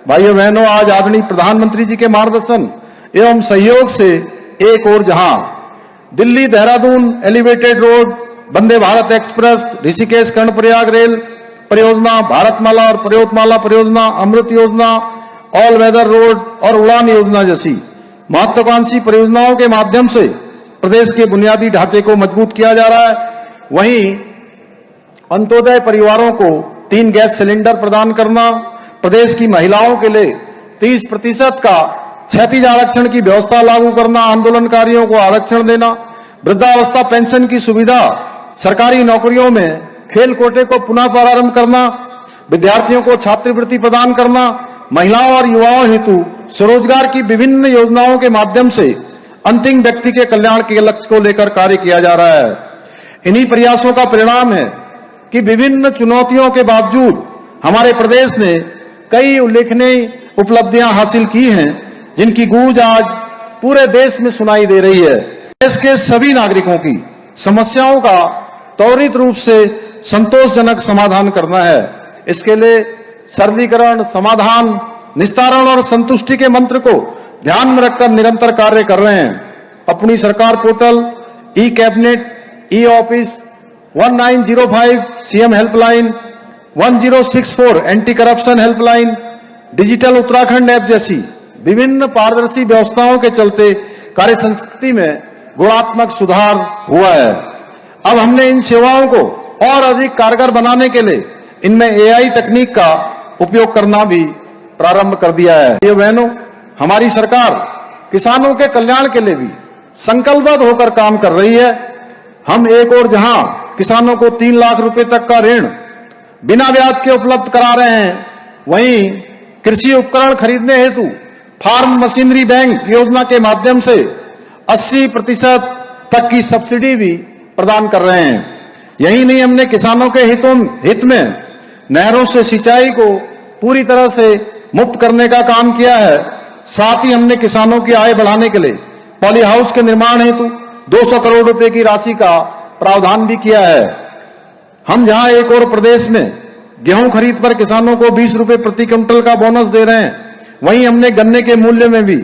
भाइयों बहनों, आज आदरणीय प्रधानमंत्री जी के मार्गदर्शन एवं सहयोग से एक और जहां Delhi Dehradun elevated road, Vande Bharat express, Rishikesh Karnaprayag rail परियोजना, भारतमाला और पर्वतमाला परियोजना, अमृत योजना, ऑल वेदर रोड और उड़ान योजना जैसी महत्वाकांक्षी परियोजनाओं के माध्यम से प्रदेश के बुनियादी ढांचे को मजबूत किया जा रहा है। वहीं अंत्योदय परिवारों को 3 गैस सिलेंडर प्रदान करना, प्रदेश की महिलाओं के लिए 30% का क्षैतिज आरक्षण की व्यवस्था लागू करना, आंदोलनकारियों को आरक्षण देना, वृद्धावस्था पेंशन की सुविधा, सरकारी नौकरियों में खेल कोटे को पुनः प्रारंभ करना, विद्यार्थियों को छात्रवृत्ति प्रदान करना, महिलाओं और युवाओं हेतु स्वरोजगार की विभिन्न योजनाओं के माध्यम से अंतिम व्यक्ति के कल्याण के लक्ष्य को लेकर कार्य किया जा रहा है। इन्हीं प्रयासों का परिणाम है कि विभिन्न चुनौतियों के बावजूद हमारे प्रदेश ने कई उल्लेखनीय उपलब्धियां हासिल की हैं, जिनकी गूंज आज पूरे देश में सुनाई दे रही है। देश के सभी नागरिकों की समस्याओं का त्वरित रूप से संतोषजनक समाधान करना है। इसके लिए सरलीकरण, समाधान, निस्तारण और संतुष्टि के मंत्र को ध्यान में रखकर निरंतर कार्य कर रहे हैं। अपनी सरकार portal, e cabinet, e office, 1905 CM helpline, 1064 anti corruption helpline, digital Uttarakhand app जैसी विभिन्न पारदर्शी व्यवस्थाओं के चलते कार्य संस्कृति में गुणात्मक सुधार हुआ है। अब हमने इन सेवाओं को और अधिक कारगर बनाने के लिए इनमें एआई तकनीक का उपयोग करना भी प्रारंभ कर दिया है। ये बहनों, हमारी सरकार किसानों के कल्याण के लिए भी संकल्पबद्ध होकर काम कर रही है। हम एक और जहां किसानों को 3 लाख रुपए तक का ऋण बिना ब्याज के उपलब्ध करा रहे हैं, वहीं कृषि उपकरण खरीदने हेतु फार्म मशीनरी बैंक योजना के माध्यम से 80% तक की सब्सिडी भी प्रदान कर रहे हैं। यही नहीं, हमने किसानों के हित में नहरों से सिंचाई को पूरी तरह से मुक्त करने का काम किया है। साथ ही हमने किसानों की आय बढ़ाने के लिए पॉली हाउस के निर्माण हेतु 200 करोड़ रुपए की राशि का प्रावधान भी किया है। हम जहां एक और प्रदेश में गेहूं खरीद पर किसानों को 20 रुपए प्रति क्विंटल का बोनस दे रहे हैं, वहीं हमने गन्ने के मूल्य में भी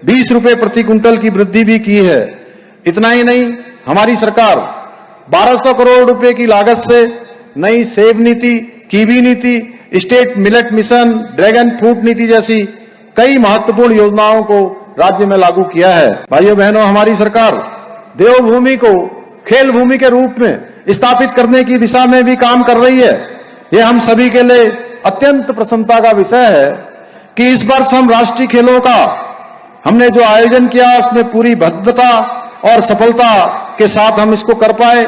20 रुपए प्रति क्विंटल की वृद्धि भी की है। इतना ही नहीं, हमारी सरकार 1200 करोड़ रुपए की लागत से नई सेब नीति, कीवी नीति, state millet mission, dragon fruit नीति जैसी कई महत्वपूर्ण योजनाओं को राज्य में लागू किया है। भाइयों बहनों, हमारी सरकार देवभूमि को खेल भूमि के रूप में स्थापित करने की दिशा में भी काम कर रही है। यह हम सभी के लिए अत्यंत प्रसन्नता का विषय है कि इस वर्ष हम राष्ट्रीय खेलों का हमने जो आयोजन किया, उसमें पूरी भद्रता और सफलता के साथ हम इसको कर पाए।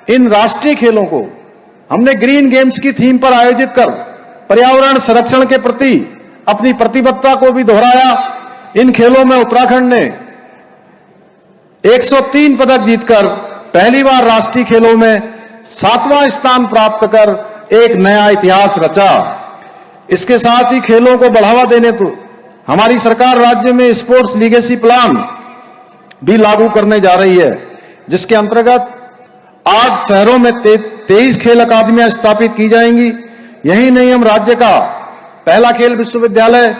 इन राष्ट्रीय खेलों को हमने ग्रीन गेम्स की थीम पर आयोजित कर पर्यावरण संरक्षण के प्रति अपनी प्रतिबद्धता को भी दोहराया। इन खेलों में उत्तराखंड ने 103 पदक जीतकर पहली बार राष्ट्रीय खेलों में 7वां स्थान प्राप्त कर एक नया इतिहास रचा। इसके साथ ही खेलों को बढ़ावा देने तो हमारी सरकार राज्य में स्पोर्ट्स लीगेसी प्लान भी लागू करने जा रही है, जिसके अंतर्गत 8 शहरों में 23 खेल अकादमियां स्थापित की जाएंगी। यही नहीं, हम राज्य का पहला खेल विश्वविद्यालय,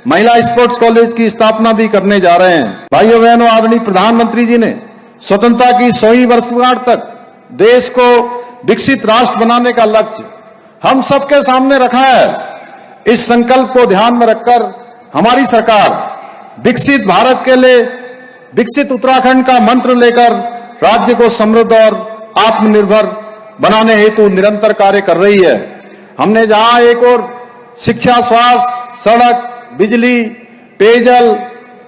महिला स्पोर्ट्स कॉलेज की स्थापना भी करने जा रहे हैं। भाइयों बहनों, आदरणीय प्रधानमंत्री जी ने स्वतंत्रता की 100वीं वर्षगांठ तक देश को विकसित राष्ट्र बनाने का लक्ष्य हम सबके सामने रखा है। इस संकल्प को ध्यान में रखकर हमारी सरकार विकसित भारत के लिए विकसित उत्तराखंड का मंत्र लेकर राज्य को समृद्ध और आत्मनिर्भर बनाने हेतु निरंतर कार्य कर रही है। हमने जहां एक और शिक्षा, स्वास्थ्य, सड़क, बिजली, पेयजल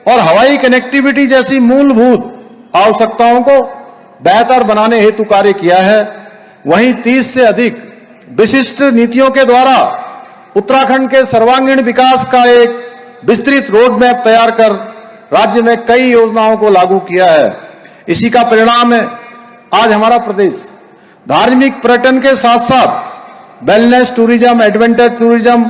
और हवाई कनेक्टिविटी जैसी मूलभूत आवश्यकताओं को बेहतर बनाने हेतु कार्य किया है, वहीं 30 से अधिक विशिष्ट नीतियों के द्वारा उत्तराखंड के सर्वांगीण विकास का एक विस्तृत रोड मैप तैयार कर राज्य में कई योजनाओं को लागू किया है। इसी का परिणाम है आज हमारा प्रदेश धार्मिक पर्यटन के साथ साथ wellness tourism, adventure tourism,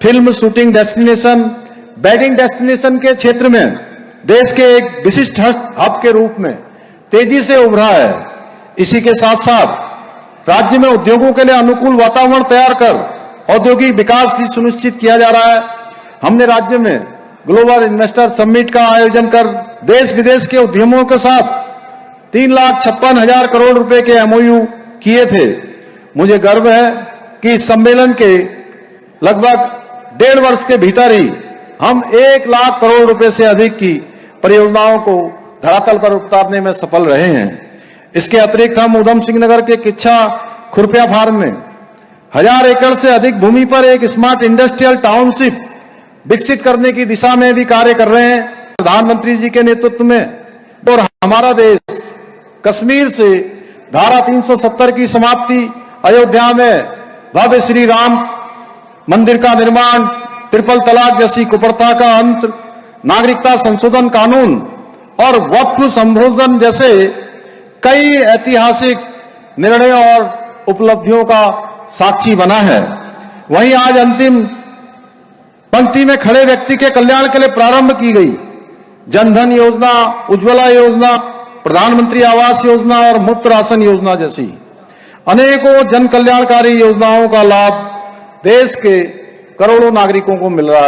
film shooting destination, wedding destination के क्षेत्र में देश के एक विशिष्ट हब के रूप में तेजी से उभरा है। इसी के साथ साथ राज्य में उद्योगों के लिए अनुकूल वातावरण तैयार कर औद्योगिक विकास भी सुनिश्चित किया जा रहा है। हमने राज्य में ग्लोबल इन्वेस्टर समिट का आयोजन कर देश विदेश के उद्यमियों के साथ 3,56,000 करोड़ रुपए के एमओयू किए थे। मुझे गर्व है कि इस सम्मेलन के लगभग 1.5 वर्ष के भीतर ही हम 1 लाख करोड़ रुपए से अधिक की परियोजनाओं को धरातल पर उतारने में सफल रहे हैं। इसके अतिरिक्त हम उधम सिंह नगर के किच्छा खुरपिया फार्म में 1000 एकड़ से अधिक भूमि पर एक स्मार्ट इंडस्ट्रियल टाउनशिप विकसित करने की दिशा में भी कार्य कर रहे हैं। प्रधानमंत्री जी के नेतृत्व में और हमारा देश कश्मीर से धारा 370 की समाप्ति, अयोध्या में भव्य श्री राम मंदिर का निर्माण, ट्रिपल तलाक जैसी कुप्रथा का अंत, नागरिकता संशोधन कानून और वक्फ संशोधन जैसे कई ऐतिहासिक निर्णयों और उपलब्धियों का साक्षी बना है। वहीं आज अंतिम पंक्ति में खड़े व्यक्ति के कल्याण के लिए प्रारंभ की गई जनधन योजना, उज्ज्वला योजना, प्रधानमंत्री आवास योजना और मुफ्त राशन योजना जैसी अनेकों जन कल्याणकारी योजनाओं का लाभ देश के करोड़ों नागरिकों को मिल रहा है।